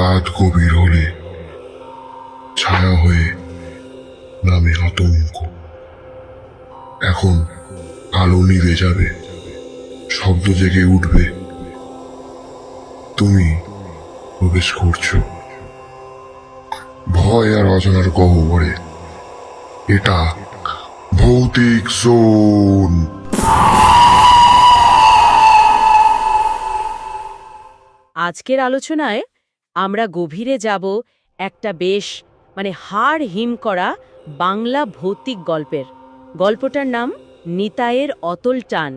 রাত গভীর হলে ছায়া হয়ে নামে আতঙ্ক। এখন আলো নিভে যাবে, শব্দ জেগে উঠবে, তুমি প্রবেশ করছো ভয় আর অজানার গহ্বরে। এটা ভৌতিক জোন। আজকের আলোচনায় আমরা গভীরে যাব একটা বেশ হাড় হিম করা বাংলা ভৌতিক গল্পটার নাম নিতাইয়ের অতল টান।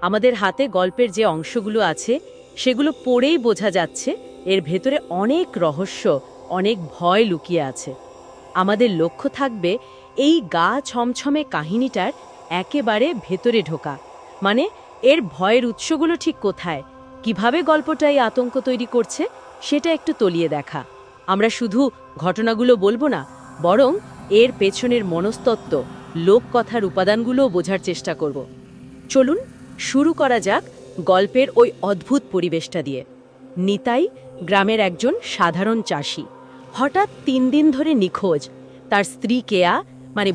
আমাদের হাতে গল্পের যে অংশগুলো আছে সেগুলো পড়েই বোঝা যাচ্ছে এর ভেতরে অনেক রহস্য, অনেক ভয় লুকিয়ে আছে। আমাদের লক্ষ্য থাকবে এই গা ছমছমে কাহিনীটার একেবারে ভেতরে ঢোকা, এর ভয়ের উৎসগুলো ঠিক কোথায়, কিভাবে গল্পটা এই আতঙ্ক তৈরি করছে সেটা একটু তলিয়ে দেখা। আমরা শুধু ঘটনাগুলো বলবো না, বরং এর পেছনের মনস্তত্ত্ব, লোককথার উপাদানগুলোও বোঝার চেষ্টা করব। চলুন শুরু করা যাক গল্পের ওই অদ্ভুত পরিবেশটা দিয়ে। নিতাই গ্রামের একজন সাধারণ চাষি, হঠাৎ 3 দিন ধরে নিখোঁজ। তার স্ত্রী কেয়া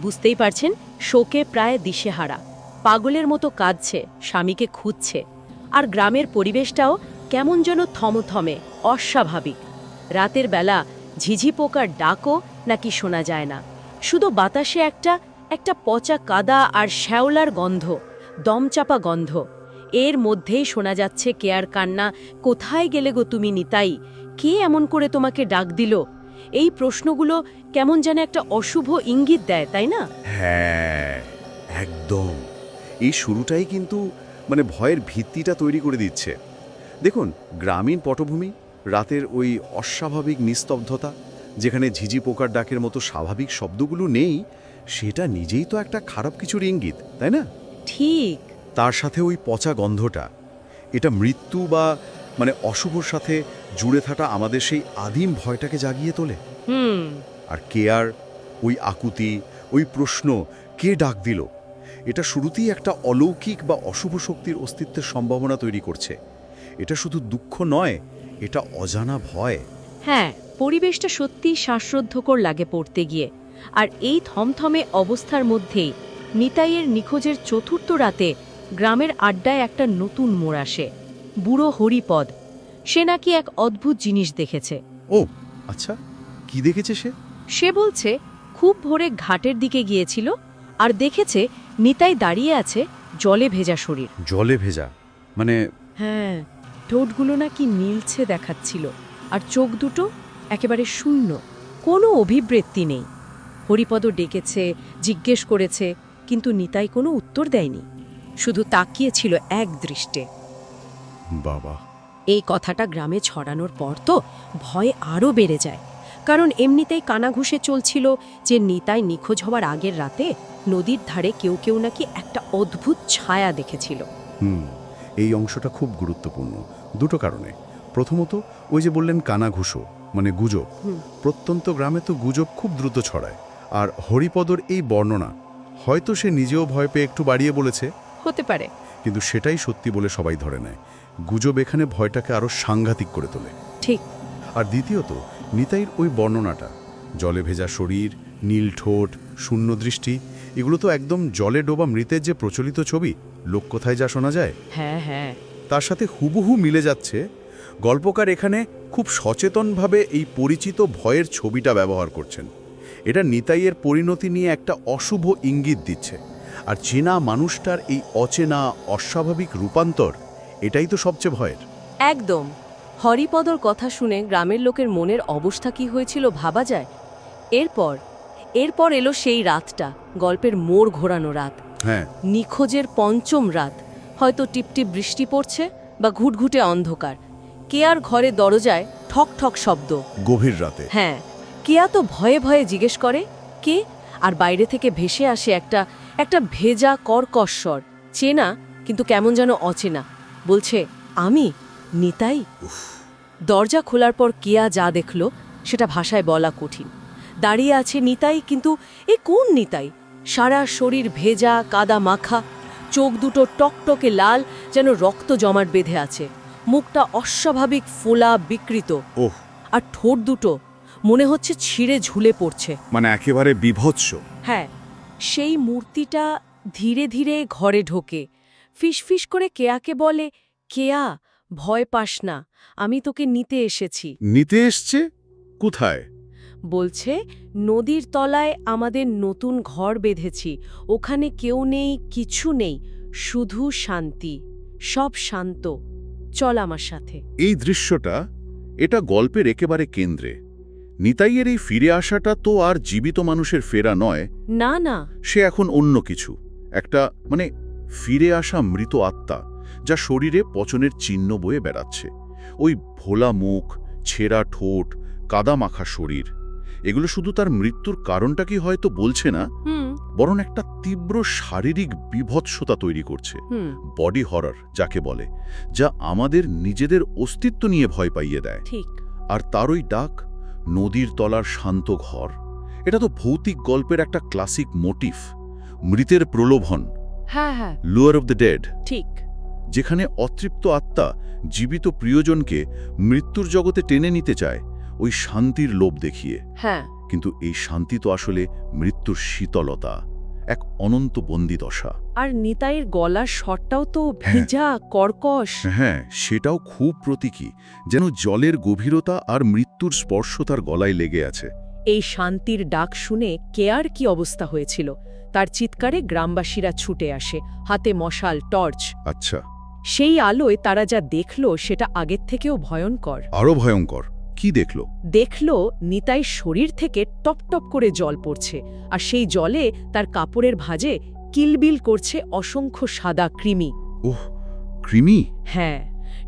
বুঝতেই পারছেন, শোকে প্রায় দিশেহারা, পাগলের মতো কাঁদছে, স্বামীকে খুঁজছে। আর গ্রামের পরিবেশটাও কেমন যেন থমথমে, অস্বাভাবিক। রাতের বেলা ঝিঝি পোকার ডাকও নাকি শোনা যায় না, শুধু বাতাসে একটা পচা কাদা আর শ্যাওলার গন্ধ, দমচাপা গন্ধ। এর মধ্যেই শোনা যাচ্ছে কেয়ার কান্না, কোথায় গেলে গো তুমি নিতাই, কে এমন করে তোমাকে ডাক দিল? এই প্রশ্নগুলো কেমন যেন একটা অশুভ ইঙ্গিত দেয়, তাই না? হ্যাঁ, একদম। এই শুরুটাই কিন্তু ভয়ের ভিত্তিটা তৈরি করে দিচ্ছে। দেখুন, গ্রামীণ পটভূমি, রাতের ওই অস্বাভাবিক নিস্তব্ধতা, যেখানে ঝিঝি পোকার ডাকের মতো স্বাভাবিক শব্দগুলো নেই, সেটা নিজেই তো একটা খারাপ কিছুর ইঙ্গিত, তাই না? ঠিক। তার সাথে ওই পচা গন্ধটা, এটা মৃত্যু বা অশুভর সাথে জুড়ে থাকা আমাদের সেই আদিম ভয়টাকে জাগিয়ে তোলে। আর কেয়ার ওই আকুতি, ওই প্রশ্ন, কে ডাক দিল, এটা শুরুতেই একটা অলৌকিক বা অশুভ শক্তির অস্তিত্বের সম্ভাবনা তৈরি করছে। এটা শুধু দুঃখ নয়, এটা অজানা ভয়। হ্যাঁ, পরিবেশটা সত্যিই শ্বাসরুদ্ধকর লাগে পড়তে গিয়ে। আর এই থমথমে অবস্থার মধ্যেই নিতাইয়ের নিখোঁজের 4র্থ রাতে গ্রামের আড্ডায় একটা নতুন মোড় আসে। বুড়ো হরিপদ, সে নাকি এক অদ্ভুত জিনিস দেখেছে। ও আচ্ছা, কি দেখেছে সে? সে বলছে খুব ভোরে ঘাটের দিকে গিয়েছিল আর দেখেছে নিতাই দাঁড়িয়ে আছে, জলে ভেজা শরীর। জলে ভেজা? হ্যাঁ, ঠোঁটগুলো নাকি নীলছে দেখাচ্ছিল, আর চোখ দুটো একেবারে শূন্য, কোনো অভিবৃত্তি নেই। হরিপদ ডেকেছে, জিজ্ঞেস করেছে, কিন্তু নিতাই কোনো উত্তর দেয়নি, শুধু তাকিয়েছিল এক দৃষ্টে। বাবা! এই কথাটা গ্রামে ছড়ানোর পর তো ভয় আরও বেড়ে যায়, কারণ এমনিতেই কানাঘুষে চলছিল যে নিতাই নিখোঁজ হওয়ার আগের রাতে নদীর ধারে কেউ কেউ নাকি একটা অদ্ভুত ছায়া দেখেছিল। এই অংশটা খুব গুরুত্বপূর্ণ দুটো কারণে। প্রথমত, ওই যে বললেন কানাঘুষো, গুজব। প্রত্যন্ত গ্রামে তো গুজব খুব দ্রুত ছড়ায়। আর হরিপদর এই বর্ণনা, হয়তো সে নিজেও ভয় পেয়ে একটু বাড়িয়ে বলেছে, হতে পারে, কিন্তু সেটাই সত্যি বলে সবাই ধরে নেয়। গুজব এখানে ভয়টাকে আরও সাংঘাতিক করে তোলে। ঠিক। আর দ্বিতীয়ত, নিতাইয়ের ওই বর্ণনাটা, জলে ভেজা শরীর, নীল ঠোঁট, শূন্য দৃষ্টি, এগুলো তো একদম জলে ডোবা মৃতের যে প্রচলিত ছবি লোককথায় যা শোনা যায়, হ্যাঁ হ্যাঁ, তার সাথে হুবহু মিলে যাচ্ছে। গল্পকার এখানে খুব সচেতনভাবে এই পরিচিত ভয়ের ছবিটা ব্যবহার করছেন। এটা নিতাইয়ের পরিণতি নিয়ে একটা অশুভ ইঙ্গিত দিচ্ছে। আর চেনা মানুষটার এই অচেনা অস্বাভাবিক রূপান্তর, এটাই তো সবচেয়ে ভয়ের। একদম। হরিপদর কথা শুনে গ্রামের লোকের মনের অবস্থা কি হয়েছিল ভাবা যায়। এরপর এলো সেই রাতটা, গল্পের মোড় ঘোরানো রাত। হ্যাঁ, নিখোঁজের 5ম রাত। হয়তো টিপটিপ বৃষ্টি পড়ছে বা ঘুটঘুটে অন্ধকার। কেয়ার ঘরে দরজায় ঠক ঠক শব্দ। গভীর রাতে। হ্যাঁ, কেয়া তো ভয়ে ভয়ে জিজ্ঞেস করে, কে? আর বাইরে থেকে ভেসে আসে একটা ভেজা কর্কশ স্বর, চেনা কিন্তু কেমন যেন অচেনা। বলছে, আমি নিতাই। দরজা খোলার পর কেয়া যা দেখল সেটা ভাষায় বলা কঠিন। দাঁড়িয়ে আছে নিতাই, কিন্তু এ কোন নিতাই? সারা শরীর ভেজা, কাদা মাখা, চোখ দুটো টকটকে লাল, যেন রক্ত জমাট বেঁধে আছে। মুখটা অস্বাভাবিক ফোলা, বিকৃত। ওহ! আর ঠোঁট দুটো মনে হচ্ছে ছিঁড়ে ঝুলে পড়ছে। মানে একেবারে বিভৎস। হ্যাঁ, সেই মূর্তিটা ধীরে ধীরে ঘরে ঢোকে, ফিসফিস করে কেয়াকে বলে, কেয়া, ভয় পাস না, আমি তোকে নিতে এসেছি। নিতে এসছে? কোথায়? বলছে, নদীর তলায় আমাদের নতুন ঘর বেঁধেছি, ওখানে কেউ নেই, কিছু নেই, শুধু শান্তি, সব শান্ত, চল আমার সাথে। এই দৃশ্যটা, এটা গল্পের একেবারে কেন্দ্রে। নিতাইয়ের এই ফিরে আসাটা তো আর জীবিত মানুষের ফেরা নয়। না না, সে এখন অন্য কিছু, একটা মানে ফিরে আসা মৃত আত্মা, যা শরীরে পচনের চিহ্ন বয়ে বেড়াচ্ছে। ওই ভোলা মুখ, ছেঁড়া ঠোঁট, কাদা মাখা শরীর, এগুলো শুধু তার মৃত্যুর কারণটা কি হয়তো বলছে না, বরং একটা তীব্র শারীরিক বিভৎসতা তৈরি করছে। বডি হরর যাকে বলে, যা আমাদের নিজেদের অস্তিত্ব নিয়ে ভয় পাইয়ে দেয়। ঠিক। আর তার ওই ডাক, নদীর তলার শান্ত ঘর, এটা তো ভৌতিক গল্পের একটা ক্লাসিক মোটিভ। মৃতের প্রলোভন, হ্যাঁ হ্যাঁ, লুয়ার অব দ্য ডেড, ঠিক। যেখানে অতৃপ্ত আত্মা জীবিত প্রিয়জনকে মৃত্যুর জগতে টেনে নিতে চায়, ওই শান্তির লোভ দেখিয়ে। হ্যাঁ, কিন্তু এই শান্তি তো আসলে মৃত্যুর শীতলতা, এক অনন্ত বন্দিদশা। আর নিতাইয়ের গলার স্বরটাও তো ভেজা, কর্কশ। হ্যাঁ, সেটাও খুব প্রতীকী, যেন জলের গভীরতা আর মৃত্যুর স্পর্শ তার গলায় লেগে আছে। এই শান্তির ডাক শুনে কেয়ার কি অবস্থা হয়েছিল। তার চিৎকারে গ্রামবাসীরা ছুটে আসে, হাতে মশাল, টর্চ। আচ্ছা, সেই আলোয় তারা যা দেখল সেটা আগের থেকেও ভয়ঙ্কর। আরো ভয়ঙ্কর। কি দেখলো? দেখল নিতাই শরীর থেকে টপ টপ করে জল পড়ছে, আর সেই জলে তার কাপড়ের ভাঁজে কিলবিল করছে অসংখ্য সাদা কৃমি। ওহ, কৃমি! হ্যাঁ,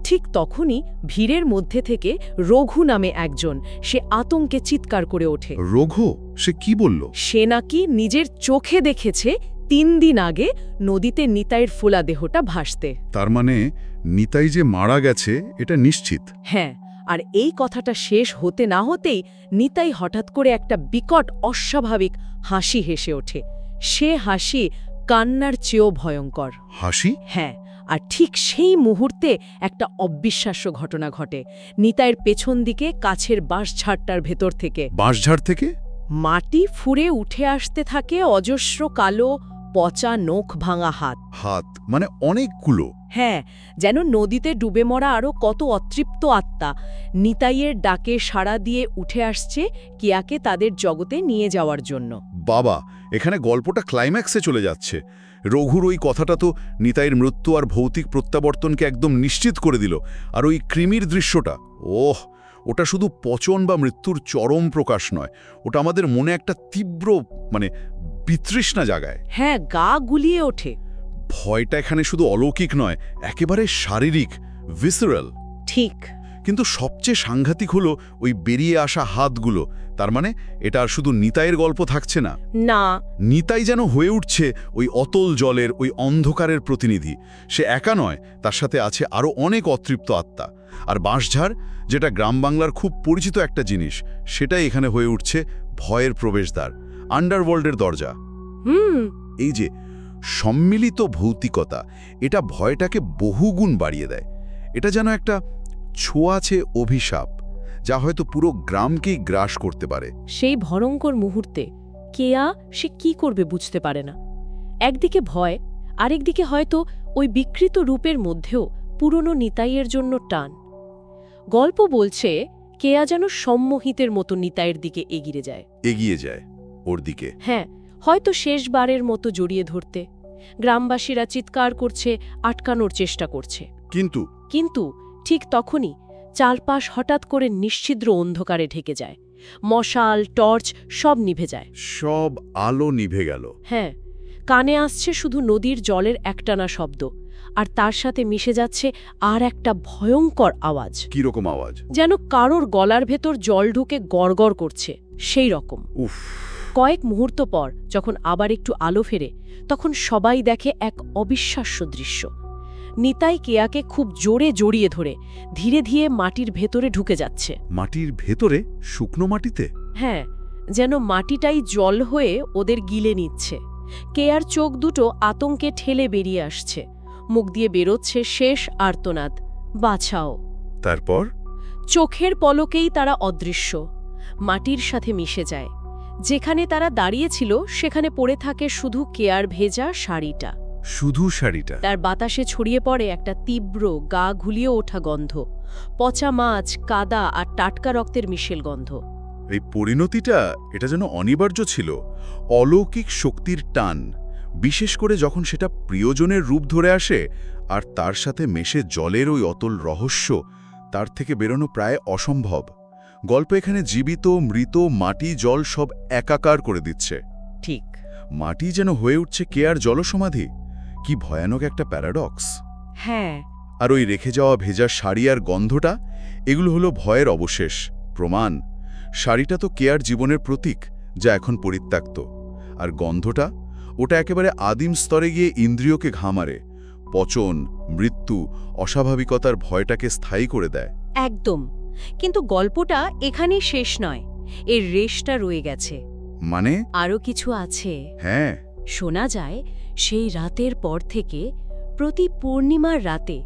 ঠিক তখনই ভিড়ের মধ্যে থেকে রঘু নামে একজন, সে আতঙ্কে চিৎকার করে ওঠে। রঘু? সে কি বলল? সে নাকি নিজের চোখে দেখেছে 3 দিন আগে নদীতে নিতাইয়ের ফোলা দেহটা ভাসতে। তার মানে নিতাই যে মারা গেছে এটা নিশ্চিত। হ্যাঁ, আর এই কথাটা শেষ হতে না হতেই নিতাই হঠাৎ করে একটা বিকট অস্বাভাবিক হাসি হেসে ওঠে। সে হাসি কান্নার চেয়েও ভয়ঙ্কর। হাসি? হ্যাঁ, আর ঠিক সেই মুহূর্তে একটা অবিশ্বাস্য ঘটনা ঘটে। নিতাইয়ের পেছন দিকে কাছের বাঁশঝাড়টার ভেতর থেকে বাঁশঝাড় থেকে মাটি ফুঁড়ে উঠে আসতে থাকে অজস্র কালো পচা নখ ভাঙা হাত। হাত মানে অনেকগুলো। হ্যাঁ, যেন নদীতে ডুবে মরা আরও কত অতৃপ্ত আত্মা নিতাইয়ের ডাকে সাড়া দিয়ে উঠে আসছে কেয়াকে তাদের জগতে নিয়ে যাওয়ার জন্য। বাবা, এখানে গল্পটা ক্লাইম্যাক্সে চলে যাচ্ছে। রঘুর ওই কথাটা তো নিতাইয়ের মৃত্যু আর ভৌতিক প্রত্যাবর্তনকে একদম নিশ্চিত করে দিল। আর ওই কৃমির দৃশ্যটা, ওহ, ওটা শুধু পচন বা মৃত্যুর চরম প্রকাশ নয়, ওটা আমাদের মনে একটা তীব্র মানে বিতৃষ্ণা জাগায়। হ্যাঁ, গা গুলিয়ে ওঠে। ভয়টা এখানে শুধু অলৌকিক নয়, একেবারে শারীরিক, ভিসেরাল। ঠিক। কিন্তু সবচেয়ে সাংঘাতিক হলো ওই বেরিয়ে আসা হাতগুলো। তার মানে এটা আর শুধু নিতাইয়ের গল্প থাকছে না। না, নিতাই যেন হয়ে উঠছে ওই অতল জলের, ওই অন্ধকারের প্রতিনিধি। সে একা নয়, তার সাথে আছে আরও অনেক অতৃপ্ত আত্মা। আর বাঁশঝাড়, যেটা গ্রাম বাংলার খুব পরিচিত একটা জিনিস, সেটাই এখানে হয়ে উঠছে ভয়ের প্রবেশদ্বার, আন্ডারওয়ার্ল্ডের দরজা। এই যে সম্মিলিত ভৌতিকতা, এটা ভয়টাকে বহুগুণ বাড়িয়ে দেয়। এটা যেন একটা ছোঁয়াচে অভিশাপ, যা হয়তো পুরো গ্রামকেই গ্রাস করতে পারে। সেই ভয়ঙ্কর মুহূর্তে কেয়া সে কি করবে বুঝতে পারে না। একদিকে ভয়, আরেকদিকে হয়তো ওই বিকৃত রূপের মধ্যেও পুরনো নিতাইয়ের জন্য টান। গল্প বলছে কেয়া যেন সম্মোহিতের মতো নিতাইয়ের দিকে এগিয়ে যায় ওর দিকে। হ্যাঁ, হয়তো শেষবারের মতো জড়িয়ে ধরতে। গ্রামবাসীরা চিৎকার করছে, আটকানোর চেষ্টা করছে। কিন্তু ঠিক তখনই চারপাশ হঠাৎ করে নিশ্ছিদ্র অন্ধকারে ঢেকে যায়। মশাল, টর্চ সব নিভে যায়। সব আলো নিভে গেল। হ্যাঁ, কানে আসছে শুধু নদীর জলের একটানা শব্দ, আর তার সাথে মিশে যাচ্ছে আর একটা ভয়ঙ্কর আওয়াজ। কিরকম আওয়াজ? যেন কারোর গলার ভেতর জল ঢুকে গড়গড় করছে, সেই রকম। উফ! কয়েক মুহূর্ত পর যখন আবার একটু আলো ফেরে, তখন সবাই দেখে এক অবিশ্বাস্য দৃশ্য। নিতাই কেয়াকে খুব জোরে জড়িয়ে ধরে ধীরে ধীরে মাটির ভেতরে ঢুকে যাচ্ছে। মাটির ভেতরে? শুকনো মাটিতে? হ্যাঁ, যেন মাটিটাই জল হয়ে ওদের গিলে নিচ্ছে। কেয়ার চোখ দুটো আতঙ্কে ঠেলে বেরিয়ে আসছে, মুখ দিয়ে বেরোচ্ছে শেষ আর্তনাদ, বাঁচাও। তারপর? চোখের পলকেই তারা অদৃশ্য, মাটির সাথে মিশে যায়। যেখানে তারা দাঁড়িয়েছিল সেখানে পড়ে থাকে শুধু কেয়ার ভেজা শাড়িটা। শুধু শাড়িটা? তার বাতাসে ছড়িয়ে পড়ে একটা তীব্র, গা ঘুলিয়ে ওঠা গন্ধ, পচা মাছ, কাদা আর টাটকা রক্তের মিশেল গন্ধ। এই পরিণতিটা, এটা যেন অনিবার্য ছিল, অলৌকিক শক্তির টান, বিশেষ করে যখন সেটা প্রিয়জনের রূপ ধরে আসে আর তার সাথে মেশে জলের ওই অতল রহস্য, তার থেকে বেরোনো প্রায় অসম্ভব। গল্প এখানে জীবিত, মৃত, মাটি, জল সব একাকার করে দিচ্ছে। ঠিক। মাটি যেন হয়ে উঠছে কেয়ার জলসমাধি। কি ভয়ানক একটা প্যারাডক্স। হ্যাঁ। আর ওই রেখে যাওয়া ভেজা শাড়ি আর গন্ধটা, এগুলো হলো ভয়ের অবশেষ, প্রমাণ। শাড়িটা তো কেয়ার জীবনের প্রতীক, যা এখন পরিত্যক্ত। আর গন্ধটা, ওটা একেবারে আদিম স্তরে গিয়ে ইন্দ্রিয়কে ঘামারে, পচন, মৃত্যু, অস্বাভাবিকতার ভয়টাকে স্থায়ী করে দেয়। একদম। কিন্তু গল্পটা এখানেই শেষ নয়, এর রেশটা রয়ে গেছে। মানে? আরও কিছু আছে। হ্যাঁ। শোনা যায় সেই রাতের পর থেকে প্রতি পূর্ণিমার রাতে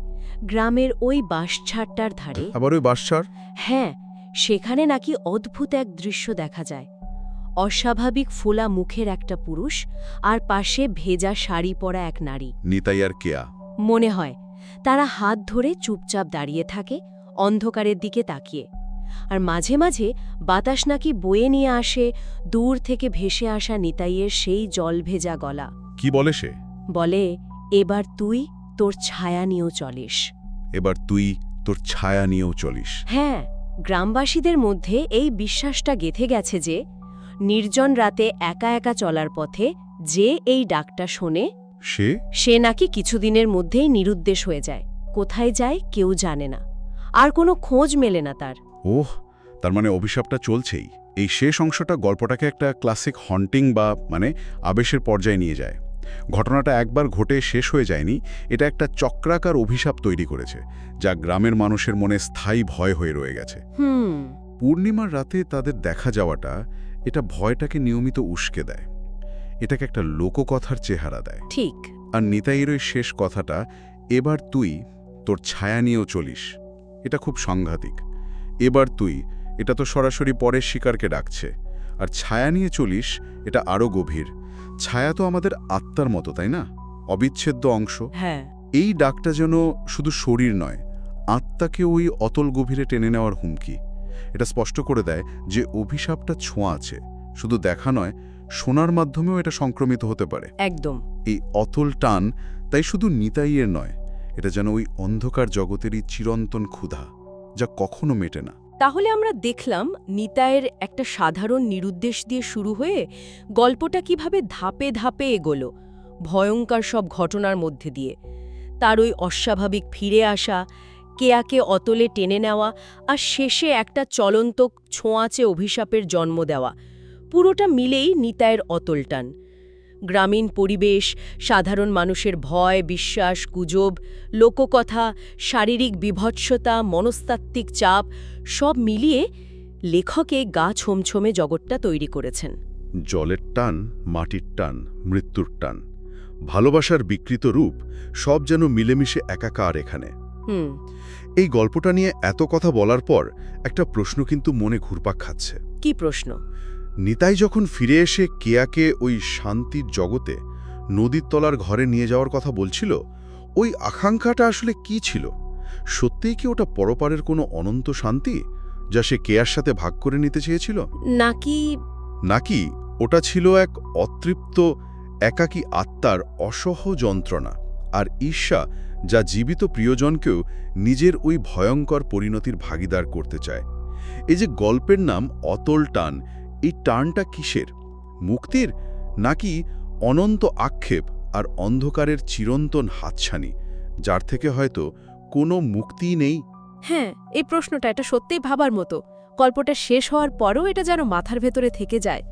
গ্রামের ওই বাঁশঝাড়টার ধারে, আবার ওই বাঁশঝাড়? হ্যাঁ, সেখানে নাকি অদ্ভুত এক দৃশ্য দেখা যায়। অস্বাভাবিক ফোলা মুখের একটা পুরুষ আর পাশে ভেজা শাড়ি পরা এক নারী। নিতাই আর কেয়া। মনে হয় তারা হাত ধরে চুপচাপ দাঁড়িয়ে থাকে, অন্ধকারের দিকে তাকিয়ে। আর মাঝে মাঝে বাতাস নাকি বয়ে নিয়ে আসে দূর থেকে ভেসে আসা নিতাইয়ের সেই জল ভেজা গলা। কি বলে সে? বলে, এবার তুই তোর ছায়া নিয়েও চলিস। এবার তুই তোর ছায়া নিয়েও চলিস। হ্যাঁ, গ্রামবাসীদের মধ্যে এই বিশ্বাসটা গেঁথে গেছে যে নির্জন রাতে একা একা চলার পথে যে এই ডাকটা শোনে, সে নাকি কিছুদিনের মধ্যেই নিরুদ্দেশ হয়ে যায়। কোথায় যায় কেউ জানে না, আর কোনো খোঁজ মেলে না তার। ওহ, তার মানে অভিশাপটা চলছেই। এই শেষ অংশটা গল্পটাকে একটা ক্লাসিক হন্টিং বা আবেশের পর্যায়ে নিয়ে যায়। ঘটনাটা একবার ঘটে শেষ হয়ে যায়নি, এটা একটা চক্রাকার অভিশাপ তৈরি করেছে, যা গ্রামের মানুষের মনে স্থায়ী ভয় হয়ে রয়ে গেছে। পূর্ণিমার রাতে তাদের দেখা যাওয়াটা, এটা ভয়টাকে নিয়মিত উস্কে দেয়, এটাকে একটা লোককথার চেহারা দেয়। ঠিক। আর নিতাইয়ের ওই শেষ কথাটা, এবার তুই তোর ছায়া নিয়েও চলিস, এটা খুব সাংঘাতিক। এবার তুই, এটা তো সরাসরি পরের শিকারকে ডাকছে। আর ছায়া নিয়ে চলিস, এটা আরও গভীর। ছায়া তো আমাদের আত্মার মতো, তাই না? অবিচ্ছেদ্য অংশ। হ্যাঁ। এই ডাকটা যেন শুধু শরীর নয়, আত্মাকে ওই অতল গভীরে টেনে নেওয়ার হুমকি। এটা স্পষ্ট করে দেয় যে অভিশাপটা ছোঁয়া আছে, শুধু দেখা নয়, শোনার মাধ্যমেও এটা সংক্রমিত হতে পারে। একদম। এই অতল টান তাই শুধু নিতাইয়ের নয়, এটা যেন ওই অন্ধকার জগতেরই চিরন্তন ক্ষুধা, যা কখনো মেটে না। তাহলে আমরা দেখলাম নিতাইয়ের একটা সাধারণ নিরুদ্দেশ দিয়ে শুরু হয়ে গল্পটা কিভাবে ধাপে ধাপে এগোলো, ভয়ঙ্কর সব ঘটনার মধ্যে দিয়ে। তার ওই অস্বাভাবিক ফিরে আসা, কেয়াকে অতলে টেনে নেওয়া, আর শেষে একটা চলন্ত ছোঁয়াচে অভিশাপের জন্ম দেওয়া, পুরোটা মিলেই নিতাইয়ের অতল টান। গ্রামীণ পরিবেশ, সাধারণ মানুষের ভয়, বিশ্বাস, গুজব, লোককথা, শারীরিক বিভৎসতা, মনস্তাত্ত্বিক চাপ, সব মিলিয়ে লেখকে গা ছমছমে জগৎটা তৈরি করেছেন। জলের টান, মাটির টান, মৃত্যুর টান, ভালোবাসার বিকৃত রূপ, সব যেন মিলেমিশে একাকার এখানে। এই গল্পটা নিয়ে এত কথা বলার পর একটা প্রশ্ন কিন্তু মনে ঘুরপাক খাচ্ছে। কি প্রশ্ন? নিতাই যখন ফিরে এসে কেয়াকে ওই শান্তির জগতে, নদীর তলার ঘরে নিয়ে যাওয়ার কথা বলছিল, ওই আকাঙ্ক্ষাটা আসলে কি ছিল? সত্যিই কি ওটা পরপারের কোনো অনন্ত শান্তি, যা সে কেয়ার সাথে ভাগ করে নিতে চেয়েছিল? নাকি ওটা ছিল এক অতৃপ্ত, একাকী আত্মার অসহ যন্ত্রণা আর ঈর্ষা, যা জীবিত প্রিয়জনকেও নিজের ওই ভয়ঙ্কর পরিণতির ভাগিদার করতে চায়? এই যে গল্পের নাম অতল টান, এই টানটা কিসের? মুক্তির, নাকি অনন্ত আক্ষেপ আর অন্ধকারের চিরন্তন হাতছানি, যার থেকে হয়তো কোনো মুক্তিই নেই? হ্যাঁ, এই প্রশ্নটা, এটা সত্যিই ভাবার মতো। গল্পটা শেষ হওয়ার পরও এটা যেন মাথার ভেতরে থেকে যায়।